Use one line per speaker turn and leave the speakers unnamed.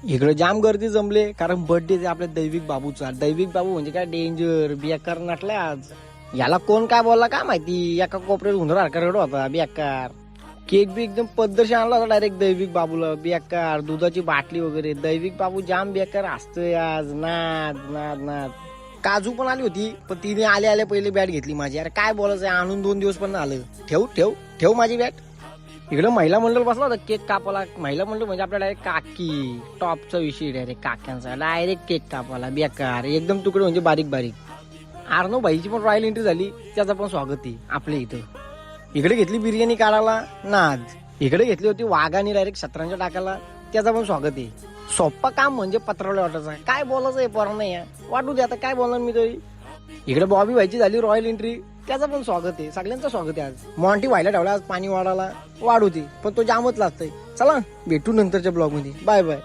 इकडे जाम गर्दी जमले कारण बर्थडे ते आपल्या दैविक बाबूचा. दैविक बाबू म्हणजे काय डेंजर बेकार नटलाय आज. याला कोण काय बोलला काय माहिती, एका कोपऱ्यात हुंदर रडत होता बेकार. केक बी एकदम पद्धतशीर आणला होता डायरेक्ट दैविक बाबूला बेकार. दुधाची बाटली वगैरे. दैविक बाबू जाम बेकार असतोय आज. नाद नाद नाद. काजू पण आली होती पण तिने आल्या पहिले बॅट घेतली माझी. अरे काय बोलायचं, आणून 2 दिवस पण आलं. ठेव ठेव ठेव माझी बॅट. इकडे महिला मंडळ बसला होता केक कापाला. महिला मंडळ म्हणजे आपल्या डायरेक्ट काकी. टॉपचा विषय डायरेक्ट काक्यांचा. डायरेक्ट केक कापाला बेकार एकदम तुकडे म्हणजे बारीक बारीक. आर्नो भाईची पण रॉयल एंट्री झाली, त्याचं पण स्वागत आहे आपल्या इथं. इकडे घेतली बिर्याणी काढायला नाद. इकडे घेतली होती वाघाने डायरेक्ट शतरंज टाकायला, त्याचं पण स्वागत आहे. सोप्पा काम म्हणजे पत्रावळ्या वाटायचं. काय बोलायचं आहे पोरांना नाही वाटू दे आता, काय बोलणार मी तरी. इकडे बॉबी व्हायची झाली रॉयल एंट्री, त्याचं पण स्वागत आहे. सगळ्यांचं स्वागत आहे आज. मॉन्टी व्हायला ठेवला आज पाणी वाढायला वाढ होती पण तो जामच लागतंय. चला भेटू नंतरच्या ब्लॉग मध्ये. Bye bye.